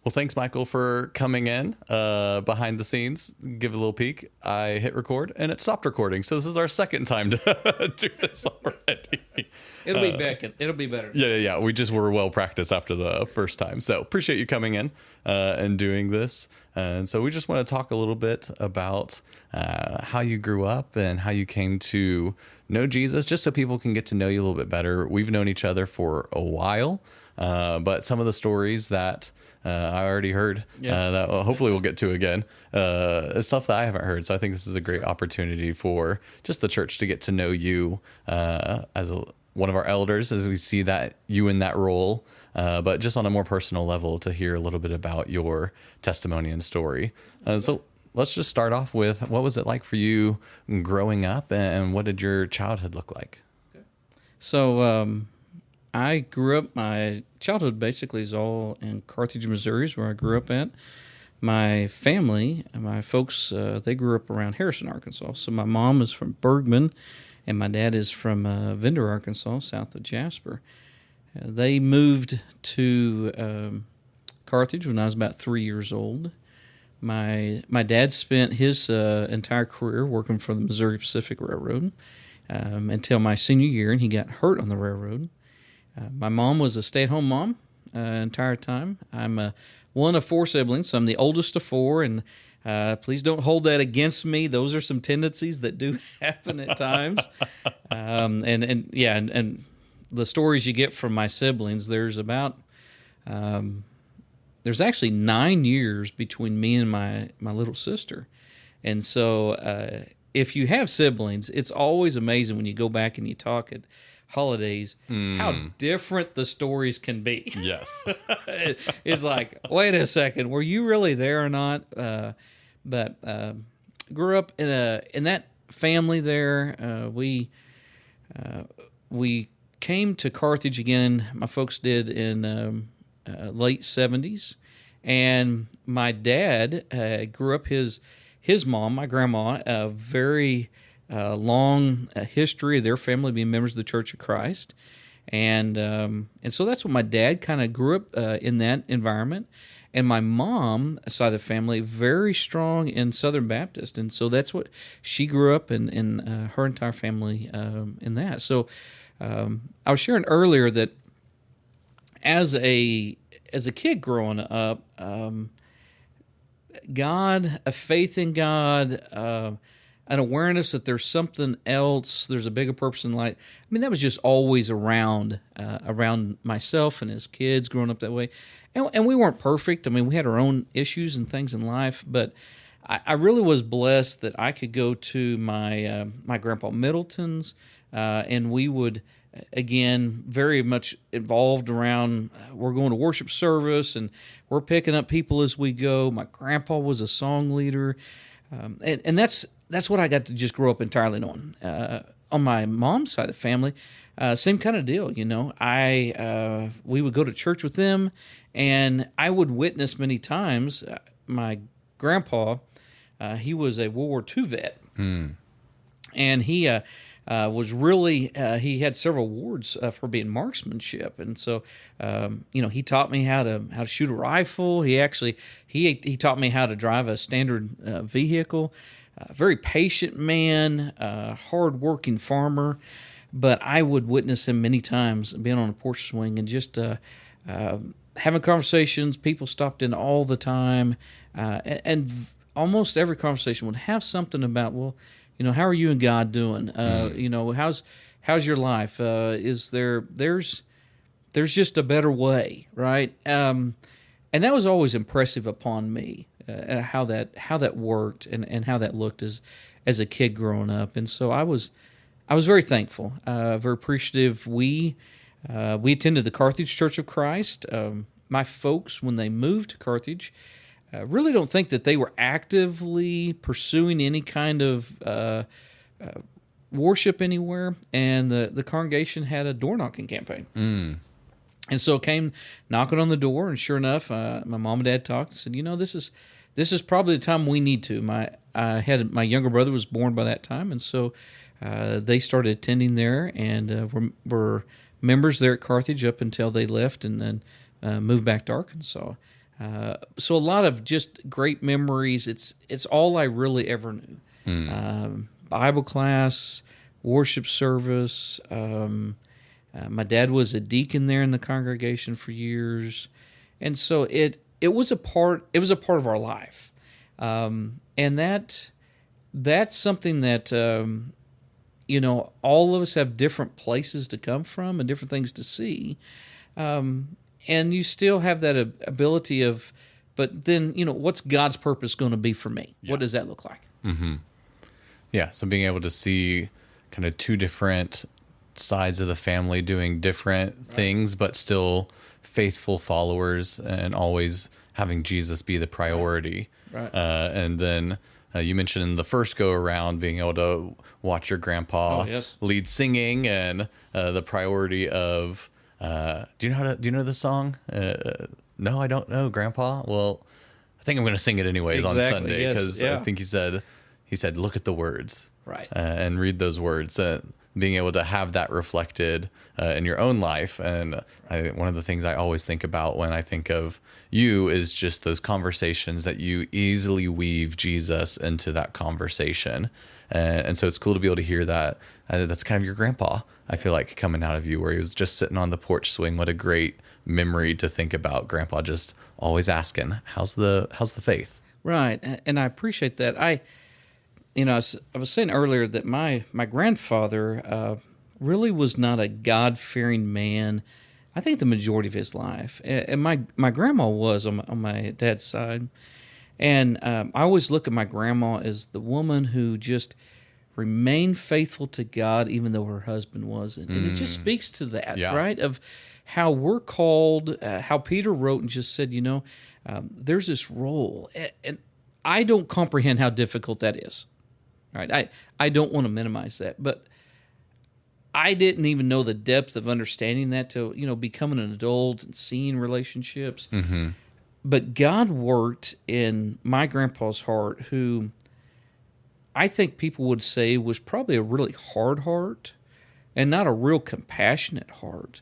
Well, thanks, Michael, for coming in behind the scenes. Give a little peek. I hit record and it stopped recording. So this is our second time to do this already. It'll be back. It'll be better. Yeah. We just were well practiced after the first time. So appreciate you coming in and doing this. And so we just want to talk a little bit about how you grew up and how you came to know Jesus, just so people can get to know you a little bit better. We've known each other for a while, but some of the stories that I already heard that hopefully we'll get to again. It's stuff that I haven't heard. So I think this is a great opportunity for just the church to get to know you as one of our elders, as we see that you in that role, but just on a more personal level to hear a little bit about your testimony and story. So let's just start off with, what was it like for you growing up, and what did your childhood look like? So I grew up, my childhood basically is all in Carthage, Missouri, is where I grew up at. My family, my folks, they grew up around Harrison, Arkansas. So my mom is from Bergman, and my dad is from Vendor, Arkansas, south of Jasper. They moved to Carthage when I was about 3 years old. My dad spent his entire career working for the Missouri Pacific Railroad until my senior year, and he got hurt on the railroad. My mom was a stay-at-home mom entire time. I'm one of four siblings, so I'm the oldest of four, and please don't hold that against me. Those are some tendencies that do happen at times. And the stories you get from my siblings, there's actually 9 years between me and my little sister. And so if you have siblings, it's always amazing when you go back and you talk at holidays how different the stories can be. Yes. It's like, wait a second, were you really there or not? But grew up in that family there. We came to Carthage again. My folks did in late 70s, and my dad grew up his mom, my grandma, a very long history of their family being members of the Church of Christ, and so that's what my dad kind of grew up in that environment. And my mom side of the family, very strong in Southern Baptist, and so that's what she grew up in her entire family in that. So I was sharing earlier that as a kid growing up, God, a faith in God, an awareness that there's something else, there's a bigger purpose in life. I mean, that was just always around myself and as kids growing up that way. And we weren't perfect. I mean, we had our own issues and things in life, but I really was blessed that I could go to my grandpa Middleton's, and we would, again, very much involved around, we're going to worship service, and we're picking up people as we go. My grandpa was a song leader, and that's what I got to just grow up entirely knowing. On my mom's side of the family, same kind of deal. You know, we would go to church with them, and I would witness many times. My grandpa, he was a World War II vet, and he was really he had several awards for being marksmanship, and so he taught me how to shoot a rifle. He actually he taught me how to drive a standard vehicle. Very patient man, hard-working farmer, but I would witness him many times being on a porch swing and just having conversations. People stopped in all the time, and almost every conversation would have something about, well, how are you and God doing? How's your life? There's just a better way, right? And that was always impressive upon me. How that worked and how that looked as a kid growing up, and so I was very thankful, very appreciative. We attended the Carthage Church of Christ. My folks, when they moved to Carthage, really don't think that they were actively pursuing any kind of worship anywhere, and the congregation had a door knocking campaign. And so it came knocking on the door, and sure enough, my mom and dad talked and said, this is probably the time we need to. My younger brother was born by that time, and so they started attending there, and were members there at Carthage up until they left and then moved back to Arkansas. So a lot of just great memories. It's all I really ever knew. Bible class, worship service. My dad was a deacon there in the congregation for years, and so it was a part. It was a part of our life, and that's something that all of us have different places to come from and different things to see, and you still have that ability of. But then what's God's purpose going to be for me? Yeah. What does that look like? Mm-hmm. Yeah, so being able to see kind of two different sides of the family doing different things, but still faithful followers, and always having Jesus be the priority. Right. And then you mentioned in the first go around being able to watch your grandpa lead singing, and the priority of do you know the song? No, I don't know, Grandpa. Well, I think I'm going to sing it anyways on Sunday, because I think he said look at the words, right, and read those words. Being able to have that reflected in your own life. And one of the things I always think about when I think of you is just those conversations that you easily weave Jesus into that conversation. And so it's cool to be able to hear that. That's kind of your grandpa, I feel like, coming out of you, where he was just sitting on the porch swing. What a great memory to think about. Grandpa just always asking, how's the faith? Right. And I appreciate that. I was saying earlier that my grandfather really was not a God-fearing man, I think, the majority of his life. And my grandma was on my dad's side. And I always look at my grandma as the woman who just remained faithful to God even though her husband wasn't. And it just speaks to that, right, of how we're called, how Peter wrote and just said, there's this role. And I don't comprehend how difficult that is. Right, I don't want to minimize that, but I didn't even know the depth of understanding that till becoming an adult and seeing relationships. Mm-hmm. But God worked in my grandpa's heart, who I think people would say was probably a really hard heart and not a real compassionate heart.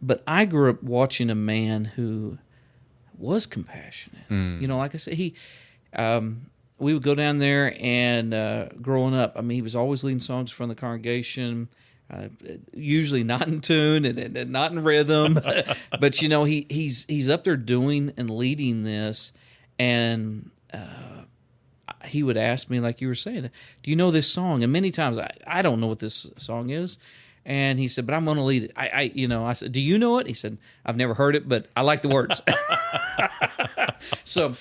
But I grew up watching a man who was compassionate. Like I said, we would go down there, and growing up, he was always leading songs from the congregation, usually not in tune and not in rhythm. But, he's up there doing and leading this, and he would ask me, like you were saying, do you know this song? And many times, I don't know what this song is. And he said, but I'm going to lead it. I said, do you know it? He said, I've never heard it, but I like the words. So,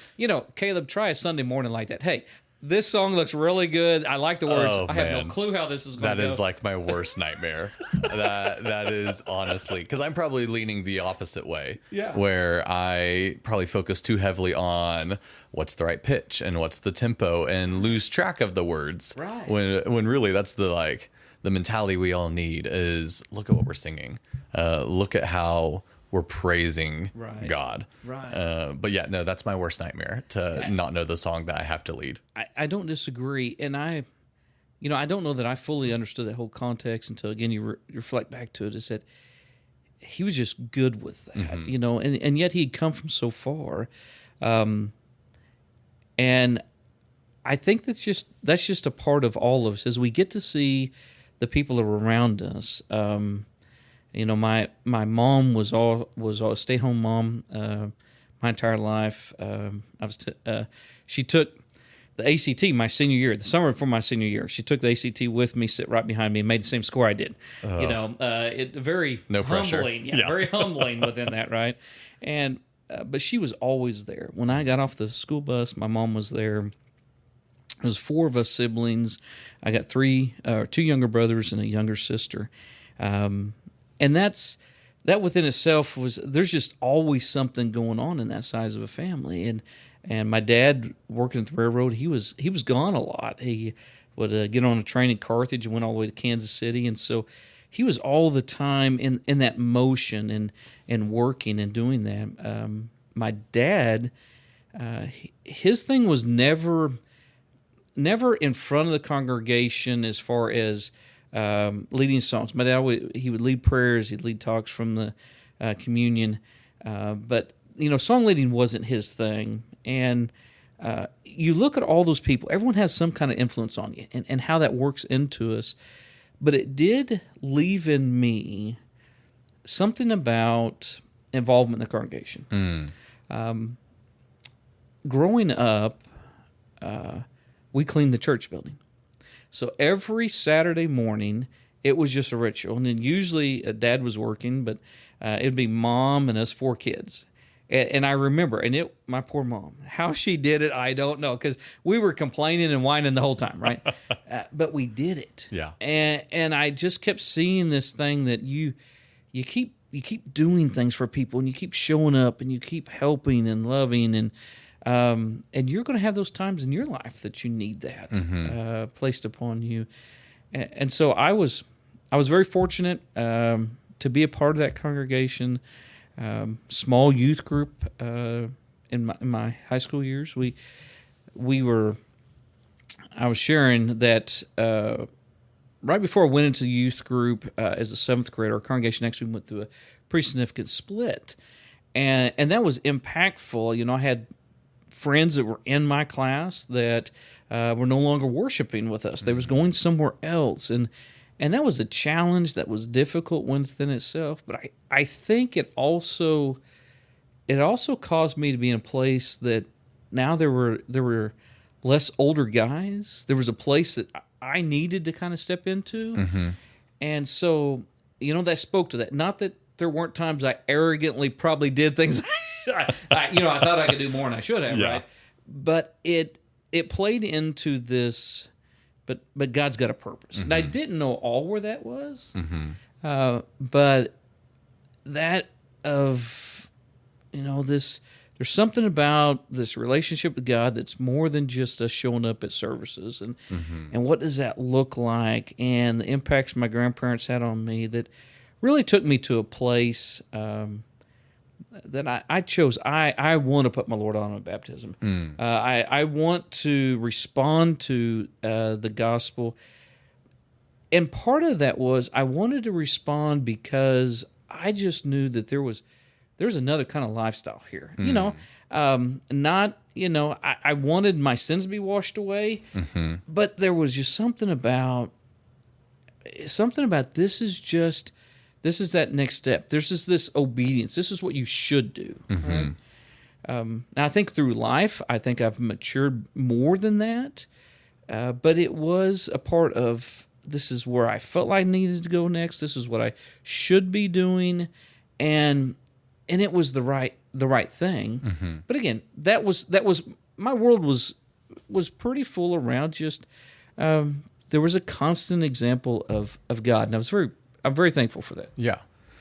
Caleb, try a Sunday morning like that. Hey, this song looks really good. I like the words. I have no clue how this is going to go. That is like my worst nightmare. that is honestly, because I'm probably leaning the opposite way. Yeah. Where I probably focus too heavily on what's the right pitch and what's the tempo, and lose track of the words. Right. When really that's the mentality we all need is look at what we're singing. Look at how we're praising God. Right. But yeah, no, that's my worst nightmare, to not know the song that I have to lead. I don't disagree. And I don't know that I fully understood that whole context until, again, you reflect back to it, is that he was just good with that, and yet he'd come from so far. And I think that's just a part of all of us as we get to see the people that are around us. My mom was a stay-at-home mom my entire life. She took the ACT my senior year, the summer before my senior year. She took the ACT with me, sit right behind me, and made the same score I did. It very no pressure. Humbling, very humbling within that, right? And but she was always there. When I got off the school bus, my mom was there. There was 4 of us siblings. I got 2 younger brothers and a younger sister. And that within itself there's just always something going on in that size of a family. And my dad, working at the railroad, he was gone a lot. He would get on a train in Carthage and went all the way to Kansas City. And so he was all the time in that motion and working and doing that. My dad, his thing was never in front of the congregation as far as leading songs. My dad, he would lead prayers, he'd lead talks from the communion, but song leading wasn't his thing. And you look at all those people, everyone has some kind of influence on you and how that works into us. But it did leave in me something about involvement in the congregation. Growing up, we cleaned the church building. So every Saturday morning, it was just a ritual. And then usually Dad was working, but it'd be Mom and us 4 kids. And I remember, my poor mom, how she did it, I don't know, because we were complaining and whining the whole time, right? But we did it. Yeah. And I just kept seeing this thing that you keep doing things for people, and you keep showing up, and you keep helping and loving, and you're going to have those times in your life that you need that placed upon you. And so I was very fortunate to be a part of that congregation. Small youth group in my high school years. I was sharing that right before I went into youth group as a 7th grader, our congregation actually went through a pretty significant split, and that was impactful. I had friends that were in my class that were no longer worshiping with us; they was going somewhere else, and that was a challenge that was difficult within itself. But I think it also caused me to be in a place that now there were less older guys. There was a place that I needed to kind of step into. And so, that spoke to that. Not that there weren't times I arrogantly probably did things I thought I could do more than I should have, right? But it played into this. But God's got a purpose. And I didn't know all where that was. But that of, this, there's something about this relationship with God that's more than just us showing up at services. And what does that look like? And the impacts my grandparents had on me that really took me to a place that I chose. I want to put my Lord on in baptism. I want to respond to the gospel. And part of that was I wanted to respond because I just knew that there's another kind of lifestyle here. I wanted my sins to be washed away, but there was just something about this is that next step. There's just this obedience. This is what you should do. Right? Now I think through life, I've matured more than that. But it was a part of, this is where I felt like I needed to go next. This is what I should be doing. And it was the right thing. But again, that was my world was pretty full around just there was a constant example of God. And I'm very thankful for that. Yeah.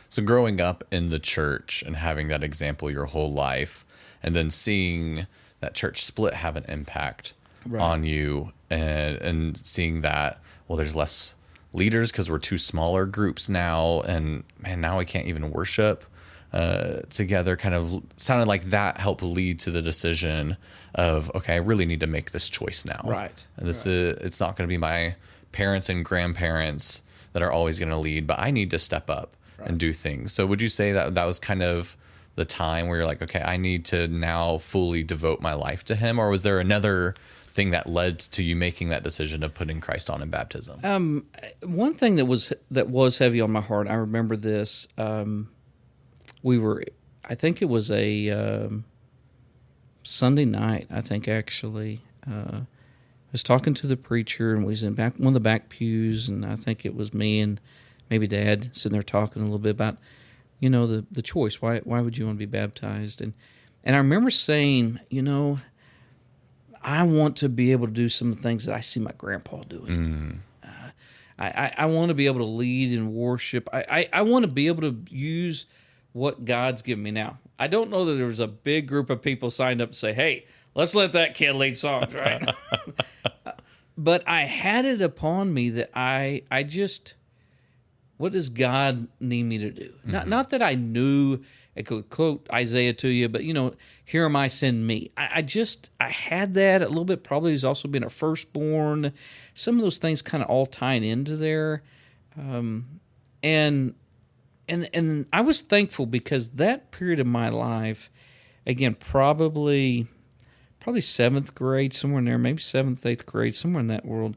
So growing up in the church and having that example your whole life, and then seeing that church split have an impact on you, and seeing that, well, there's less leaders because we're 2 smaller groups now, and man, now we can't even worship together, kind of sounded like that helped lead to the decision of, okay, I really need to make this choice now. Right. And it's not going to be my parents and grandparents that are always going to lead, but I need to step up and do things. So would you say that was kind of the time where you're like, okay, I need to now fully devote my life to him? Or was there another thing that led to you making that decision of putting Christ on in baptism? One thing that was heavy on my heart, I remember this, I think it was a Sunday night, actually. I was talking to the preacher, and we was in one of the back pews, and I think it was me and maybe Dad sitting there talking a little bit about, the choice. Why would you want to be baptized? And I remember saying, I want to be able to do some things that I see my grandpa doing. I want to be able to lead in worship. I want to be able to use what God's given me now. I don't know that there was a big group of people signed up to say, hey, let's let that kid lead songs, right? But I had it upon me that I just, what does God need me to do? Not that I knew I could quote Isaiah to you, but, here am I, send me. I had that a little bit, probably as also being a firstborn. Some of those things kind of all tying into there. And I was thankful because that period of my life, again, probably seventh grade, somewhere in there, maybe seventh, eighth grade, somewhere in that world.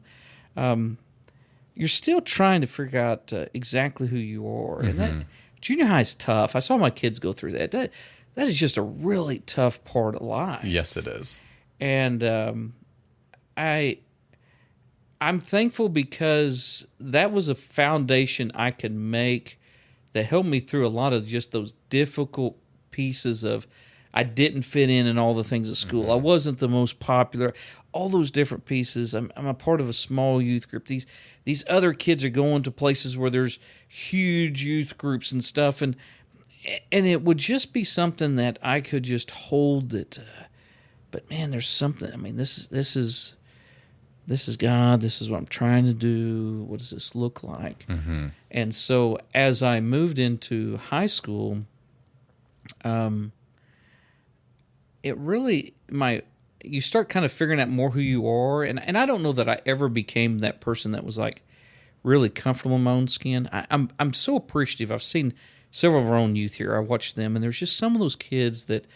You're still trying to figure out exactly who you are, and that junior high is tough. I saw my kids go through that. That is just a really tough part of life. Yes, it is. And I'm thankful because that was a foundation I could make that helped me through a lot of just those difficult pieces of I didn't fit in all the things at school. I wasn't the most popular. All those different pieces. I'm a part of a small youth group. These other kids are going to places where there's huge youth groups and stuff, and it would just be something that I could just hold it. But man, there's something. I mean, this is God. This is what I'm trying to do. What does this look like? And so as I moved into high school, it really you start kind of figuring out more who you are, and I don't know that I ever became that person that was like really comfortable in my own skin. I'm so appreciative. I've seen several of our own youth here. I watched them, and there's just some of those kids that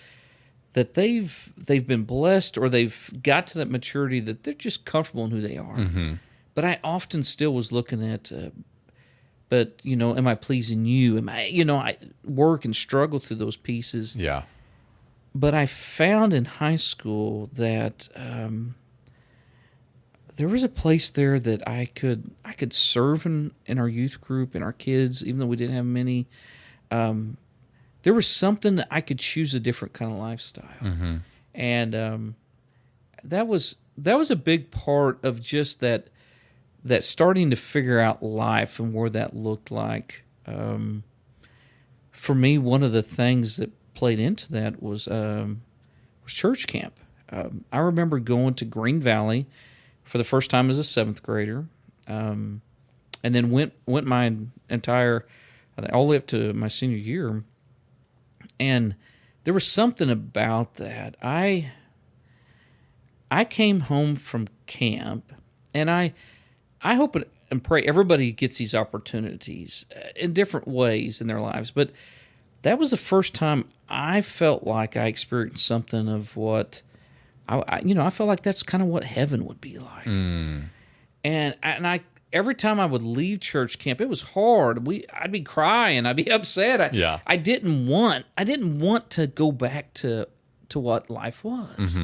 they've been blessed, or they've got to that maturity that they're just comfortable in who they are. But I often still was looking at, but am I pleasing you? Am I, I work and struggle through those pieces. Yeah. But I found in high school that there was a place there that I could serve in our youth group, in our kids, even though we didn't have many. There was something that I could choose a different kind of lifestyle, and that was a big part of just that starting to figure out life and where that looked like. For me, one of the things that played into that was church camp. I remember going to Green Valley for the first time as a seventh grader, and then went my entire all the way up to my senior year. And there was something about that. I came home from camp, and I hope and pray everybody gets these opportunities in different ways in their lives, but that was the first time I felt like I experienced something of what I felt like that's kind of what heaven would be like. And I every time I would leave church camp, it was hard. I'd be crying, I'd be upset. I didn't want to go back to what life was.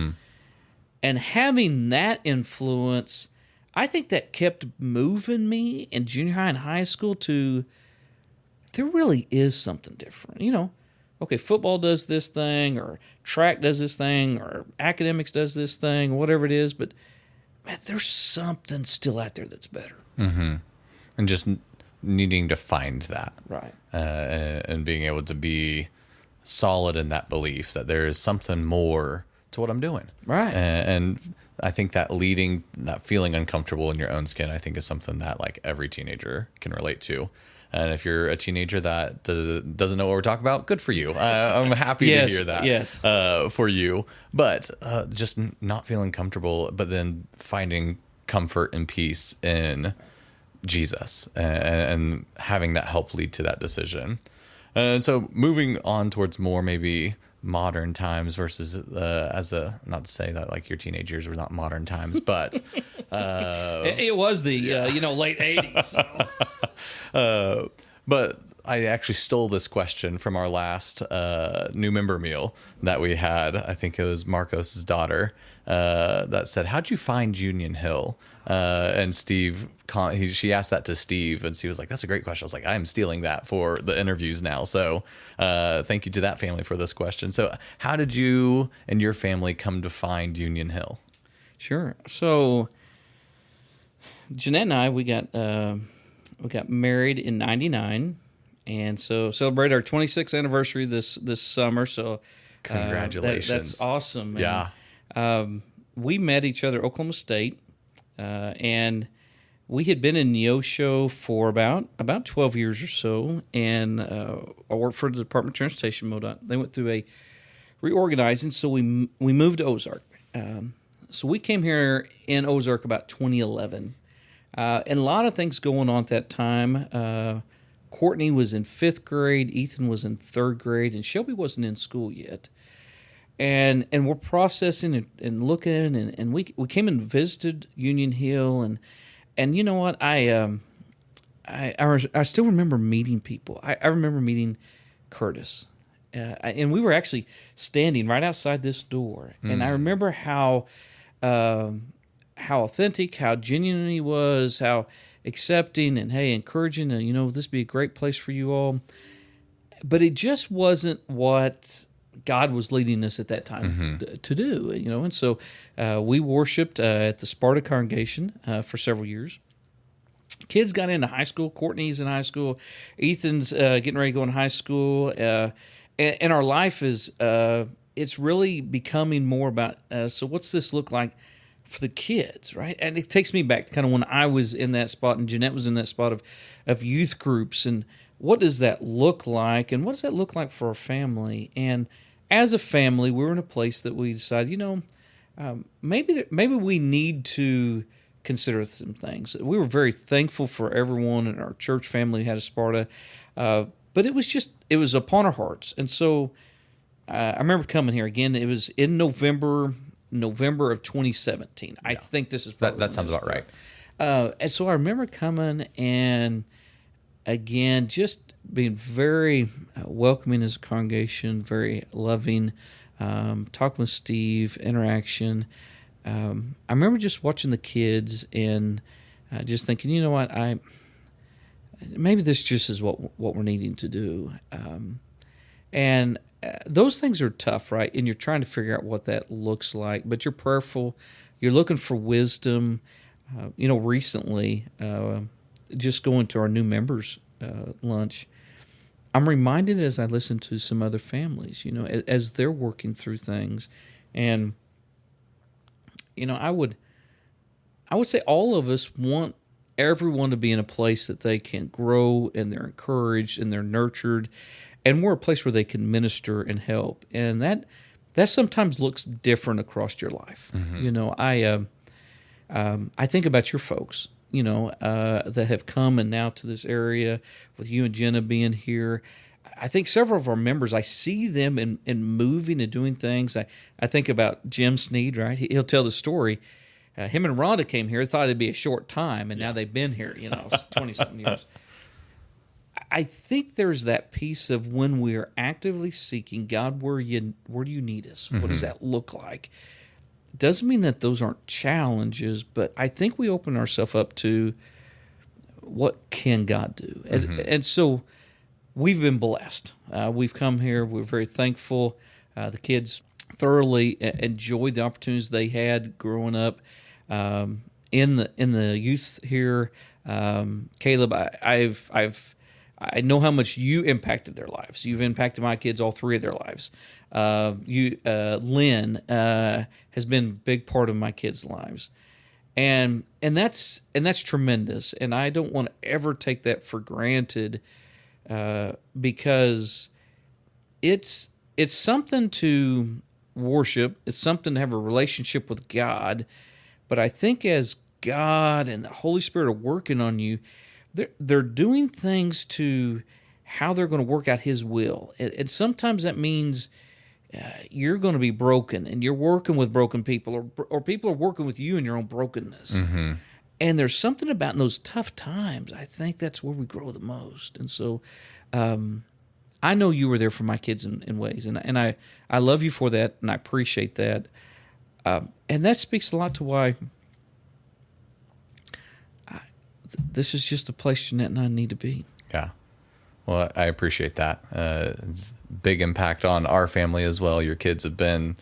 And having that influence, I think that kept moving me in junior high and high school to there really is something different. Okay, football does this thing, or track does this thing, or academics does this thing, whatever it is, but man, there's something still out there that's better. And just needing to find that. Right. And being able to be solid in that belief that there is something more to what I'm doing. Right. And I think that feeling uncomfortable in your own skin, I think is something that like every teenager can relate to. And if you're a teenager that doesn't know what we're talking about, good for you. I'm happy to hear that. Yes. For you. But just not feeling comfortable, but then finding comfort and peace in Jesus and having that help lead to that decision. And so moving on towards more maybe modern times versus not to say that like your teenage years were not modern times, but it was the late 80s. But I actually stole this question from our last new member meal that we had. I think it was Marcos's daughter that said, "How'd you find Union Hill?" And Steve, she asked that to Steve, and Steve was like, "That's a great question." I was like, "I am stealing that for the interviews now." So thank you to that family for this question. So how did you and your family come to find Union Hill? Sure. So Jeanette and I, we got married in '99, and so celebrated our 26th anniversary this summer. So congratulations! That's awesome. Yeah. We met each other at Oklahoma State, and we had been in Neosho for about 12 years or so, and I worked for the Department of Transportation, MoDOT. They went through a reorganizing, so we moved to Ozark. So we came here in Ozark about 2011, and a lot of things going on at that time. Courtney was in 5th grade, Ethan was in 3rd grade, and Shelby wasn't in school yet. and we're processing and looking, and we came and visited Union Hill, and you know what, I still remember meeting people. I remember meeting Curtis, and we were actually standing right outside this door, and I remember how authentic, how genuine he was, how accepting and, hey, encouraging, and, this would be a great place for you all. But it just wasn't what God was leading us at that time to do, And so we worshiped at the Sparta congregation for several years. Kids got into high school. Courtney's in high school. Ethan's getting ready to go in high school. And our life is, it's really becoming more about, so what's this look like for the kids, right? And it takes me back to kind of when I was in that spot and Jeanette was in that spot of youth groups, and what does that look like, and what does that look like for our family? And as a family, we're in a place that we decided, maybe we need to consider some things. We were very thankful for everyone in our church family who had a Sparta, but it was upon our hearts. And so I remember coming here again. It was in November of 2017. Yeah. I think this is probably that sounds about right. And so I remember coming and again just being very welcoming as a congregation, very loving, talking with Steve, interaction. I remember just watching the kids and just thinking, you know what, maybe this just is what we're needing to do. And those things are tough, right? And you're trying to figure out what that looks like, but you're prayerful. You're looking for wisdom. Recently, just going to our new members lunch, I'm reminded as I listen to some other families, as they're working through things. And, I would say all of us want everyone to be in a place that they can grow and they're encouraged and they're nurtured, and we're a place where they can minister and help. And that sometimes looks different across your life. I think about your folks, that have come and now to this area with you and Jenna being here. I think several of our members, I see them in moving and doing things. I think about Jim Sneed, right? He'll tell the story. Him and Rhonda came here, thought it'd be a short time, and now they've been here, 20-something years. I think there's that piece of when we are actively seeking, God, where do you need us? What does that look like? Doesn't mean that those aren't challenges, but I think we open ourselves up to what can God do. And so we've been blessed. We've come here. We're very thankful. The kids thoroughly enjoyed the opportunities they had growing up in the youth here. Caleb, I know how much you impacted their lives. You've impacted my kids, all three of their lives. Lynn has been a big part of my kids' lives, and that's tremendous. And I don't want to ever take that for granted, because it's something to worship. It's something to have a relationship with God. But I think as God and the Holy Spirit are working on you, they're doing things to how they're going to work out His will. And sometimes that means you're going to be broken, and you're working with broken people, or people are working with you in your own brokenness. Mm-hmm. And there's something about in those tough times, I think that's where we grow the most. And so I know you were there for my kids in ways, and I love you for that, and I appreciate that. And that speaks a lot to why this is just a place Jeanette and I need to be. Yeah. Well, I appreciate that. It's big impact on our family as well. Your kids have been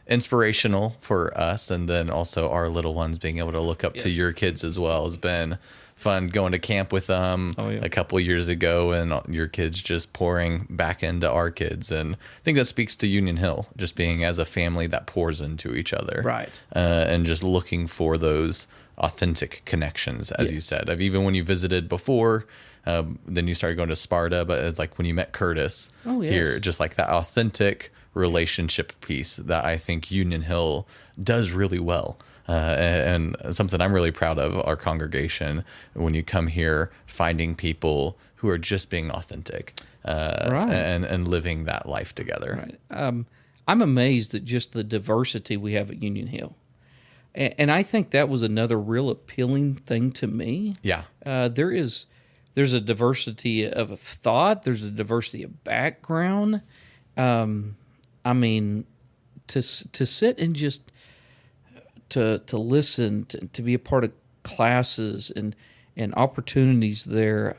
inspirational for us, and then also our little ones being able to look up to your kids as well has been fun. Going to camp with them a couple of years ago, and your kids just pouring back into our kids. And I think that speaks to Union Hill, just being as a family that pours into each other. Right. And just looking for those authentic connections, as you said. Even when you visited before, then you started going to Sparta, but it's like when you met Curtis here, just like that authentic relationship piece that I think Union Hill does really well. And something I'm really proud of our congregation, when you come here, finding people who are just being authentic and living that life together. Right. I'm amazed at just the diversity we have at Union Hill. And I think that was another real appealing thing to me. Yeah. There's a diversity of thought. There's a diversity of background. I mean, to sit and just to listen, to be a part of classes and opportunities there,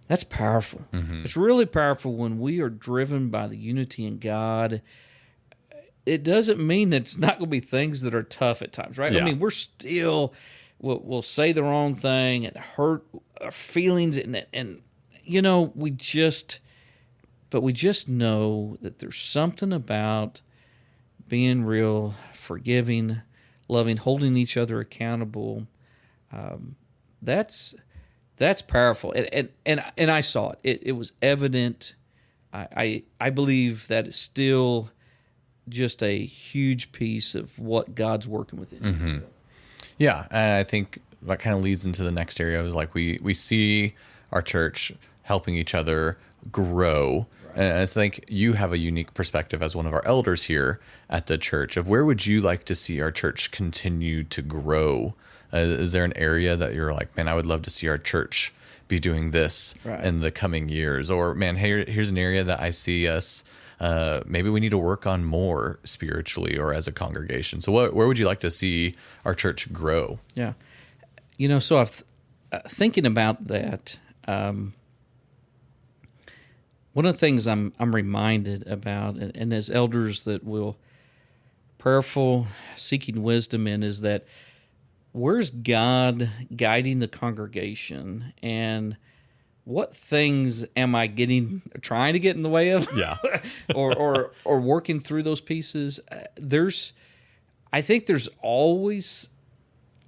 that's powerful. It's really powerful when we are driven by the unity in God. It doesn't mean that it's not going to be things that are tough at times, right? Yeah. I mean, we'll say the wrong thing and hurt our feelings, and you know, we just know that there's something about being real, forgiving, loving, holding each other accountable. That's powerful, and I saw it. It was evident. I believe that it's still just a huge piece of what God's working within. Yeah, and I think that kind of leads into the next area. Is like we see our church helping each other grow. Right. And I think you have a unique perspective as one of our elders here at the church of where would you like to see our church continue to grow? Is there an area that you're like, man, I would love to see our church be doing this in the coming years? Or, man, here's an area that I see us, maybe we need to work on more spiritually or as a congregation. So where would you like to see our church grow? Yeah. You know, so thinking about that, one of the things I'm reminded about, and as elders that will prayerful, seeking wisdom in, is that where's God guiding the congregation, and what things am I trying to get in the way of? Yeah. or working through those pieces. I think there's always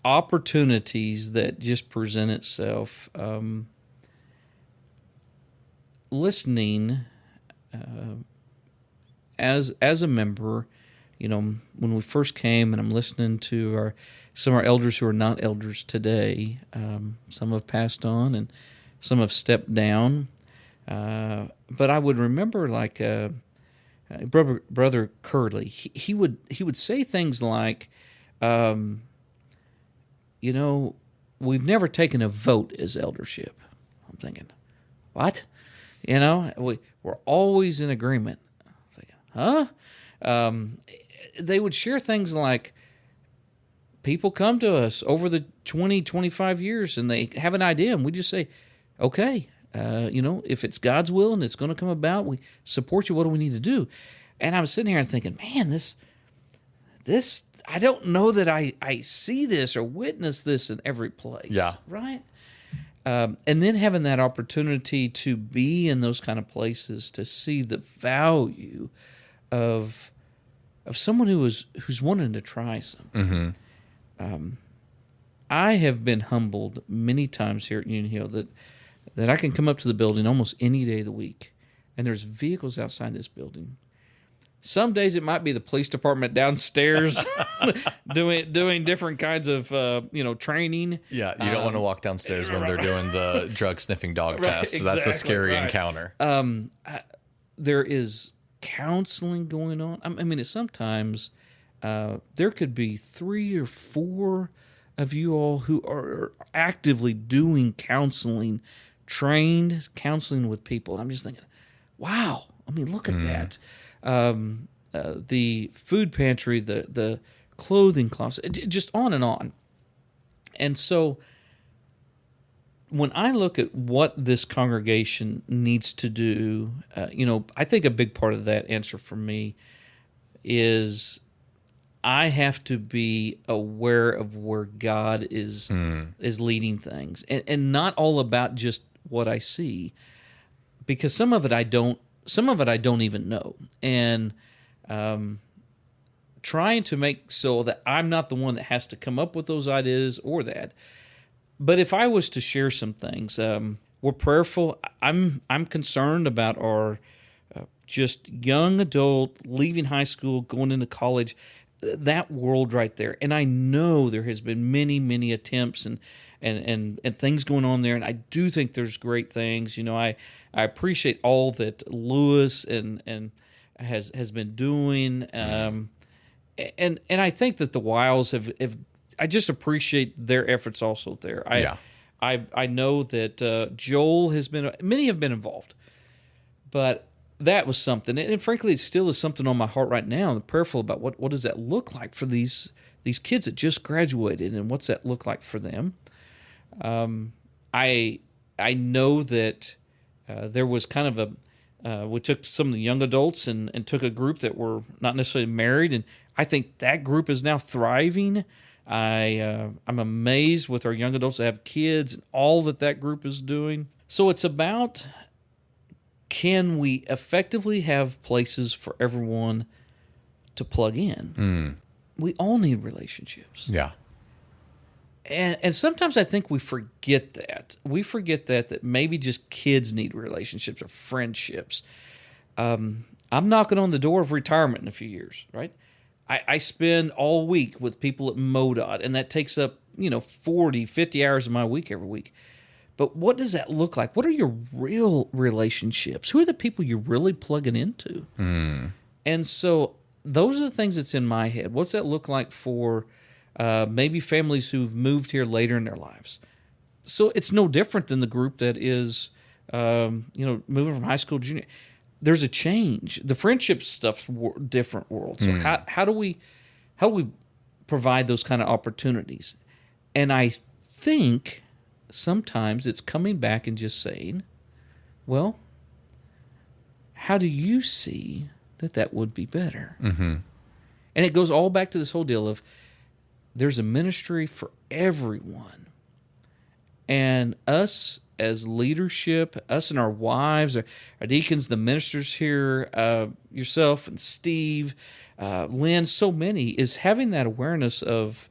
opportunities that just present itself. Listening as a member, you know, when we first came, and I'm listening to some of our elders who are not elders today. Some have passed on, and some have stepped down. But I would remember, like Brother Curley, he would say things like, you know, we've never taken a vote as eldership. I'm thinking, what? You know, we're always in agreement. I was like, huh? They would share things like, people come to us over the 20, 25 years, and they have an idea, and we just say, okay, you know, if it's God's will and it's going to come about, we support you. What do we need to do? And I was sitting here and thinking, man, this, I don't know that I see this or witness this in every place. Yeah. Right? And then having that opportunity to be in those kind of places, to see the value of someone who's wanting to try something. I have been humbled many times here at Union Hill that I can come up to the building almost any day of the week, and there's vehicles outside this building. Some days it might be the police department downstairs doing different kinds of training. Yeah, you don't want to walk downstairs when they're doing the drug sniffing dog test. Exactly, that's a scary encounter. There is counseling going on. I mean, sometimes there could be 3 or 4 of you all who are actively doing counseling, trained counseling with people. And I'm just thinking, wow. I mean, look at that. The food pantry, the clothing closet, just on and on. And so when I look at what this congregation needs to do, I think a big part of that answer for me is I have to be aware of where God is leading things, and not all about just what I see, because some of it I don't even know, and trying to make so that I'm not the one that has to come up with those ideas or that. But if I was to share some things, we're prayerful. I'm concerned about our just young adult leaving high school, going into college, that world right there. And I know there has been many, many attempts and things going on there. And I do think there's great things. You know, I appreciate all that Lewis and has been doing. And I think that the Wiles have I just appreciate their efforts also there. I know that Joel has been, many have been involved, but that was something, and frankly, it still is something on my heart right now. I'm prayerful about what does that look like for these kids that just graduated, and what's that look like for them. I know that there was kind of we took some of the young adults and took a group that were not necessarily married, and I think that group is now thriving. I'm amazed with our young adults that have kids and all that group is doing. So it's about, can we effectively have places for everyone to plug in? We all need relationships. Yeah. And sometimes I think we forget that. We forget that maybe just kids need relationships or friendships. I'm knocking on the door of retirement in a few years, right? I spend all week with people at MoDOT, and that takes up 40, 50 hours of my week every week. But what does that look like? What are your real relationships? Who are the people you're really plugging into? And so those are the things that's in my head. What's that look like for maybe families who've moved here later in their lives? So it's no different than the group that is, moving from high school to junior. There's a change. The friendship stuff's different world. So how do we provide those kind of opportunities? And I think sometimes it's coming back and just saying, well, how do you see that would be better? And it goes all back to this whole deal of there's a ministry for everyone. And us as leadership, us and our wives, our deacons, the ministers here, yourself and Steve, Lynn, so many, is having that awareness of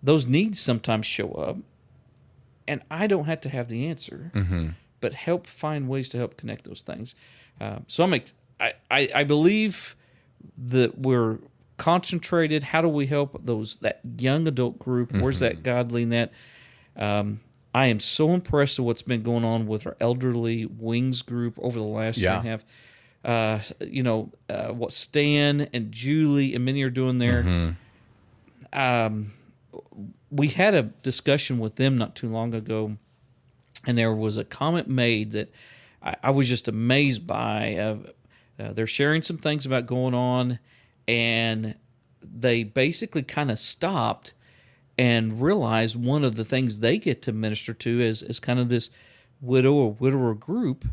those needs sometimes show up. And I don't have to have the answer, but help find ways to help connect those things. So I believe that we're concentrated. How do we help that young adult group? Where's that God leading that? I am so impressed with what's been going on with our elderly wings group over the last year and a half. What Stan and Julie and many are doing there. We had a discussion with them not too long ago, and there was a comment made that I was just amazed by. They're sharing some things about going on, and they basically kind of stopped and realized one of the things they get to minister to as kind of this widow or widower group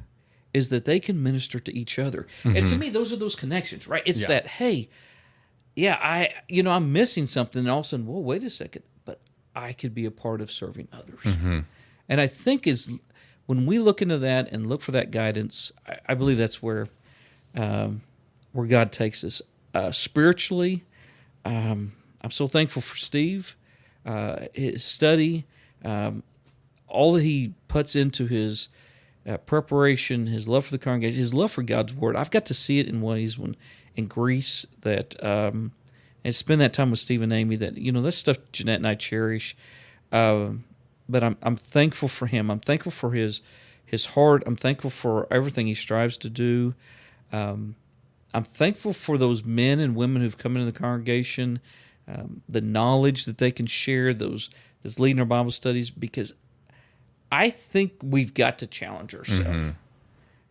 is that they can minister to each other. And to me, those are those connections, right? It's that, hey, I'm missing something, and all of a sudden, whoa, wait a second, but I could be a part of serving others. And I think when we look into that and look for that guidance, I believe that's where God takes us spiritually. I'm so thankful for Steve, his study, all that he puts into his preparation, his love for the congregation, his love for God's word. I've got to see it in ways in Greece that and spend that time with Steve and Amy that that's stuff Jeanette and I cherish. But I'm thankful for him. I'm thankful for his heart. I'm thankful for everything he strives to do. I'm thankful for those men and women who've come into the congregation, the knowledge that they can share, that's leading our Bible studies, because I think we've got to challenge ourselves.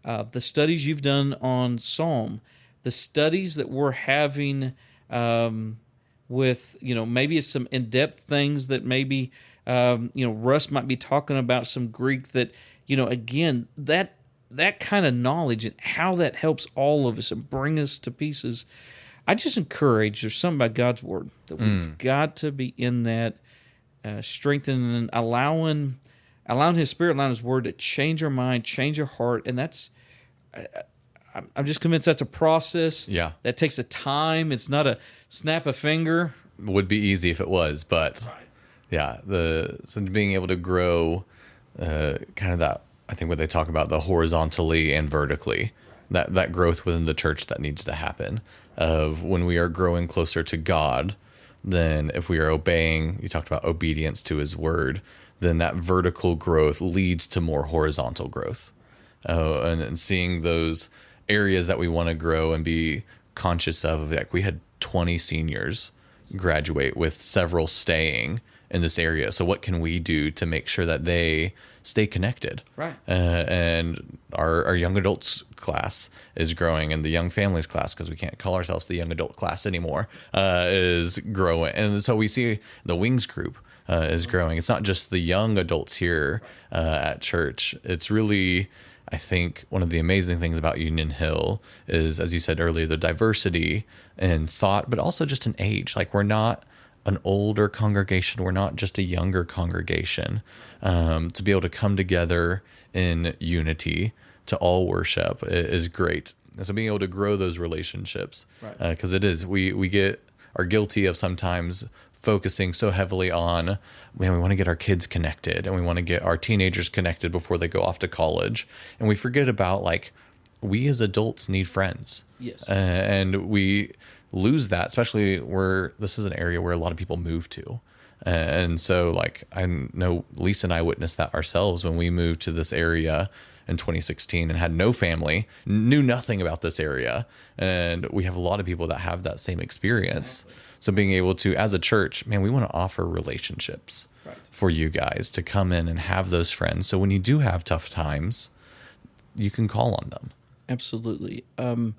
The studies you've done on Psalm, the studies that we're having with, maybe it's some in-depth things that maybe, Russ might be talking about some Greek that, again, that kind of knowledge and how that helps all of us and bring us to pieces. I just encourage, there's something about God's word that we've got to be in that, strengthening and allowing His Spirit, allowing His word to change our mind, change our heart. And that's, I'm just convinced that's a process. Yeah. That takes a time. It's not a snap a finger. Would be easy if it was, but so being able to grow kind of that, I think what they talk about, the horizontally and vertically, that growth within the church that needs to happen, of when we are growing closer to God, then if we are obeying, you talked about obedience to His word, then that vertical growth leads to more horizontal growth. And seeing those areas that we want to grow and be conscious of, like, we had 20 seniors graduate with several staying in this area. So what can we do to make sure that they stay connected? Right. And our young adults class is growing, and the young families class, because we can't call ourselves the young adult class anymore, is growing. And so we see the Wings group is growing. It's not just the young adults here at church. It's really, I think, one of the amazing things about Union Hill is, as you said earlier, the diversity in thought, but also just in age. Like, we're not an older congregation. We're not just a younger congregation. To be able to come together in unity to all worship is great. And so being able to grow those relationships, because it is, we are guilty of sometimes focusing so heavily on, man, we want to get our kids connected and we want to get our teenagers connected before they go off to college. And we forget about, like, we as adults need friends. Yes. And we lose that, especially where this is an area where a lot of people move to. And so, like, I know Lisa and I witnessed that ourselves when we moved to this area in 2016 and had no family, knew nothing about this area. And we have a lot of people that have that same experience. Exactly. So being able to, as a church, man, we want to offer relationships for you guys to come in and have those friends. So when you do have tough times, you can call on them. Absolutely.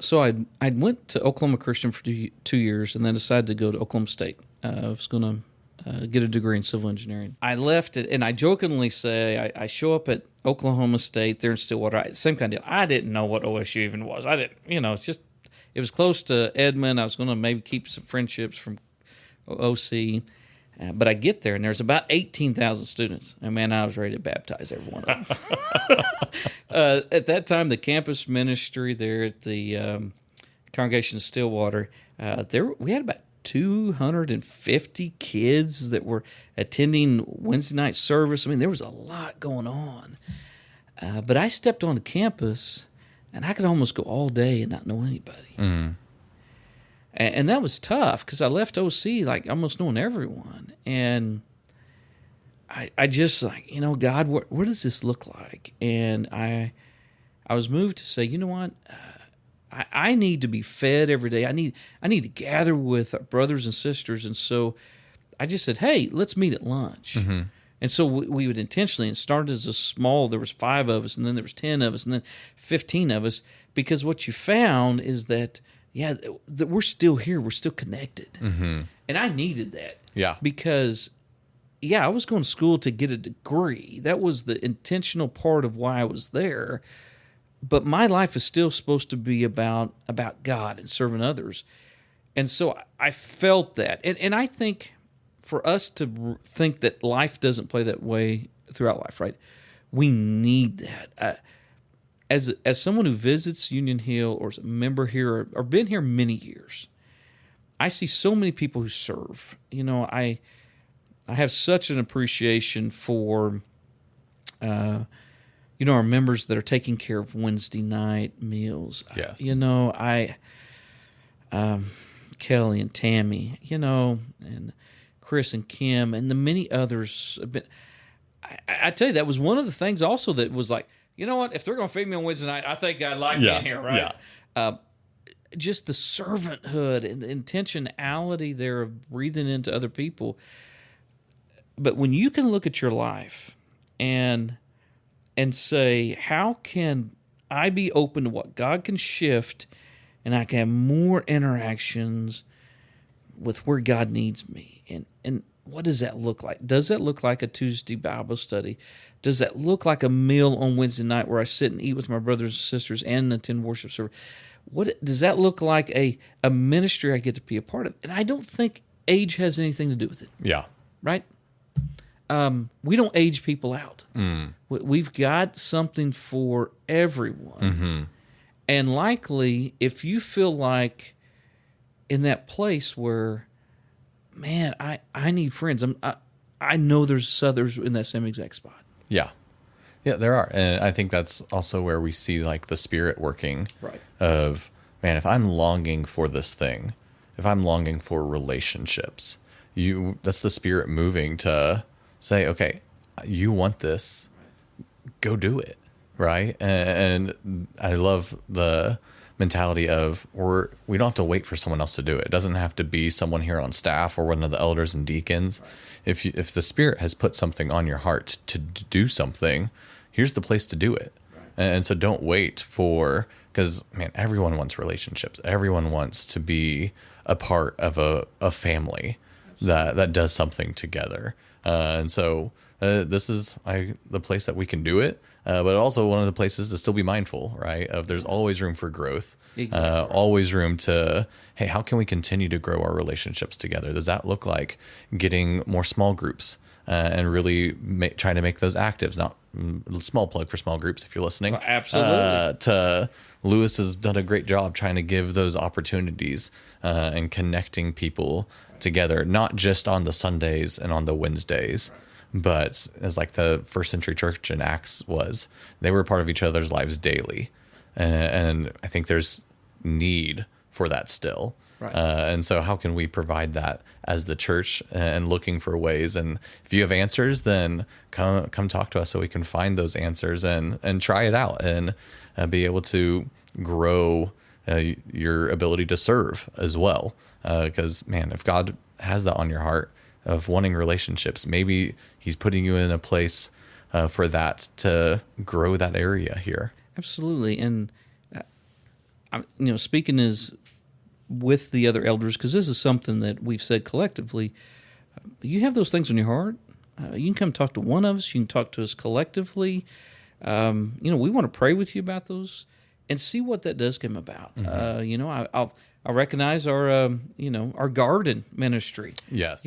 So I went to Oklahoma Christian for 2 years and then decided to go to Oklahoma State. I was going to get a degree in civil engineering. I left it, and I jokingly say I show up at Oklahoma State. They're in Stillwater. Same kind of deal. I didn't know what OSU even was. I didn't, it's just, it was close to Edmond. I was going to maybe keep some friendships from OC. But I get there, and there's about 18,000 students. And, man, I was ready to baptize every one of them. At that time, the campus ministry there at the Congregation of Stillwater, we had about 250 kids that were attending Wednesday night service. I mean, there was a lot going on. But I stepped onto campus, and I could almost go all day and not know anybody. Mm. And that was tough because I left OC like almost knowing everyone. And I just like, God, what does this look like? And I was moved to say, you know what? I need to be fed every day. I need to gather with our brothers and sisters. And so I just said, hey, let's meet at lunch. Mm-hmm. And so we would intentionally, and started as a small, there was 5 of us, and then there was 10 of us, and then 15 of us, because what you found is that, that we're still here. We're still connected. Mm-hmm. And I needed that. Yeah. Because, I was going to school to get a degree. That was the intentional part of why I was there. But my life is still supposed to be about God and serving others. And so I felt that. And I think for us to think that life doesn't play that way throughout life, right? We need that. As someone who visits Union Hill or is a member here or been here many years, I see so many people who serve. I have such an appreciation for, our members that are taking care of Wednesday night meals. Yes. Kelly and Tammy, and Chris and Kim and the many others. I tell you, that was one of the things also that was like, you know what? If they're going to feed me on Wednesday night, I think I'd like being here, right? Yeah. Just the servanthood and the intentionality there of breathing into other people. But when you can look at your life and say, how can I be open to what God can shift, and I can have more interactions with where God needs me? And what does that look like? Does that look like a Tuesday Bible study? Does that look like a meal on Wednesday night where I sit and eat with my brothers and sisters and attend worship service? What does that look like? A ministry I get to be a part of? And I don't think age has anything to do with it. Yeah. Right? We don't age people out. Mm. We've got something for everyone. Mm-hmm. And likely, if you feel like in that place where, man, I need friends, I know there's others in that same exact spot. Yeah. Yeah, there are. And I think that's also where we see like the Spirit working of, man, if I'm longing for this thing, if I'm longing for relationships, that's the Spirit moving to say, okay, you want this, go do it. Right. And I love the mentality of we don't have to wait for someone else to do it. It doesn't have to be someone here on staff or one of the elders and deacons. Right. If the Spirit has put something on your heart to do something, here's the place to do it. Right. And so don't wait because man, everyone wants relationships. Everyone wants to be a part of a family that does something together. And so this is the place that we can do it. But also one of the places to still be mindful, right? Of there's always room for growth, exactly. Always room to, hey, how can we continue to grow our relationships together? Does that look like getting more small groups and really trying to make those actives? Not small plug for small groups if you're listening. Well, absolutely. Lewis has done a great job trying to give those opportunities and connecting people together, not just on the Sundays and on the Wednesdays. But as like the first century church in Acts was, they were a part of each other's lives daily. And I think there's need for that still. Right. And so how can we provide that as the church and looking for ways? And if you have answers, then come talk to us so we can find those answers and try it out and be able to grow your ability to serve as well. Because, man, if God has that on your heart, of wanting relationships, maybe he's putting you in a place for that to grow that area here. Absolutely. And speaking is with the other elders, because this is something that we've said collectively. You have those things on your heart. You can come talk to one of us. You can talk to us collectively. We want to pray with you about those and see what that does come about. Mm-hmm. I recognize our garden ministry. Yes.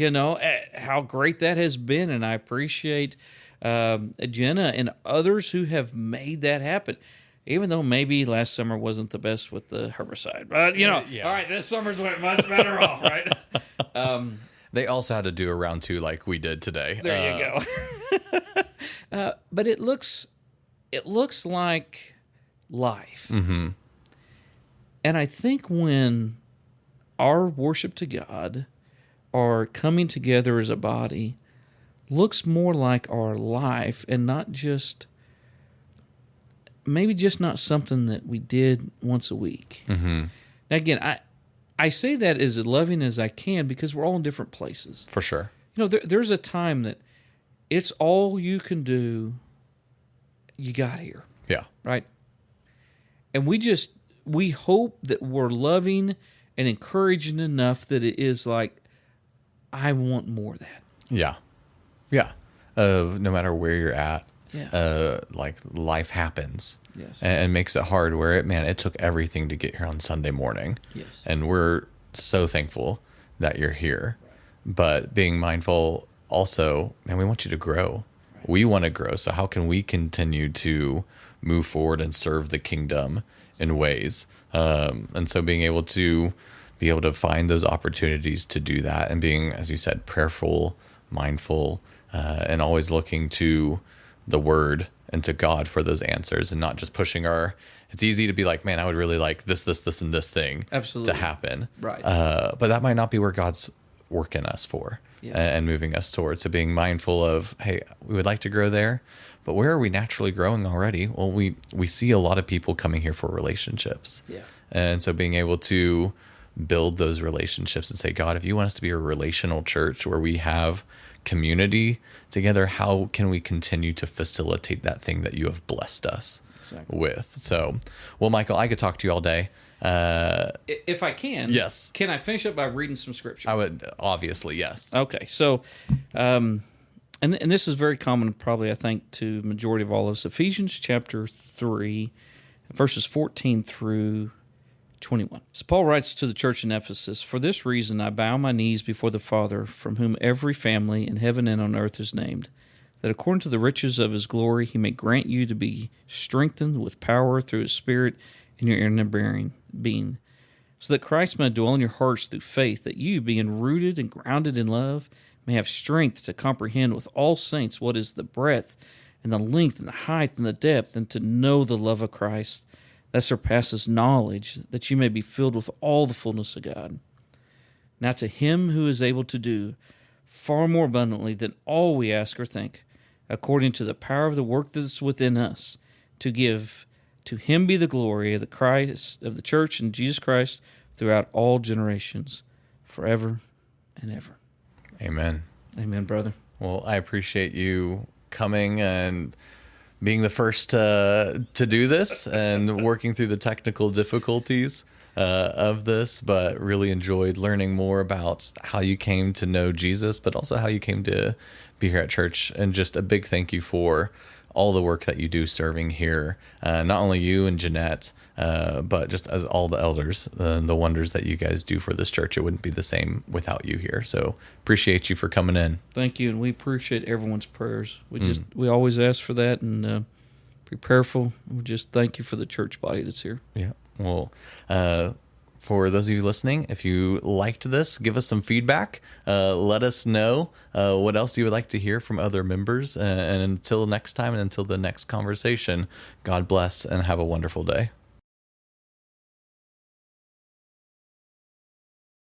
How great that has been, and I appreciate Jenna and others who have made that happen. Even though maybe last summer wasn't the best with the herbicide, but all right, this summer's went much better off, right? They also had to do a round 2 like we did today. There you go. But it looks like life. Mm-hmm. And I think when our worship to God, our coming together as a body, looks more like our life and not just not something that we did once a week. Mm-hmm. Now, again, I say that as loving as I can because we're all in different places. For sure. There's a time that it's all you can do. You got here. Yeah. Right? And we hope that we're loving and encouraging enough that it is like, I want more of that. Yeah. Yeah. No matter where you're at, like life happens. Yes. And makes it hard where it took everything to get here on Sunday morning. Yes. And we're so thankful that you're here. Right. But being mindful also, we want you to grow. Right. We want to grow. So how can we continue to move forward and serve the kingdom in ways? And so being able to find those opportunities to do that and being, as you said, prayerful, mindful, and always looking to the word and to God for those answers and not just pushing it's easy to be like, man, I would really like this, and this thing Absolutely. to happen. Right. But that might not be where God's working us for and moving us towards. So being mindful of, hey, we would like to grow there, but where are we naturally growing already? Well, we see a lot of people coming here for relationships. Yeah. And so being able to build those relationships and say, God, if you want us to be a relational church where we have community together, how can we continue to facilitate that thing that you have blessed us with? So, well, Michael, I could talk to you all day. If I can. Yes. Can I finish up by reading some scripture? I would, obviously, yes. Okay. So, and this is very common probably, I think, to the majority of all of us. Ephesians chapter 3, verses 14 through 21. So Paul writes to the church in Ephesus, "For this reason I bow my knees before the Father, from whom every family in heaven and on earth is named, that according to the riches of his glory he may grant you to be strengthened with power through his Spirit in your inner being, so that Christ may dwell in your hearts through faith, that you, being rooted and grounded in love, may have strength to comprehend with all saints what is the breadth and the length and the height and the depth, and to know the love of Christ that surpasses knowledge, that you may be filled with all the fullness of God. Now to him who is able to do far more abundantly than all we ask or think, according to the power of the work that is within us, to give To him be the glory of the Christ, of the church and Jesus Christ throughout all generations, forever and ever. Amen. Amen, brother. Well, I appreciate you coming and being the first to do this and working through the technical difficulties of this, but really enjoyed learning more about how you came to know Jesus, but also how you came to be here at church. And just a big thank you for all the work that you do serving here, not only you and Jeanette, but just as all the elders, the wonders that you guys do for this church. It wouldn't be the same without you here. So appreciate you for coming in. Thank you, and we appreciate everyone's prayers. We always ask for that, and be prayerful. We just thank you for the church body that's here. Yeah. Well, for those of you listening, if you liked this, give us some feedback. Let us know what else you would like to hear from other members. And until next time and until the next conversation, God bless and have a wonderful day.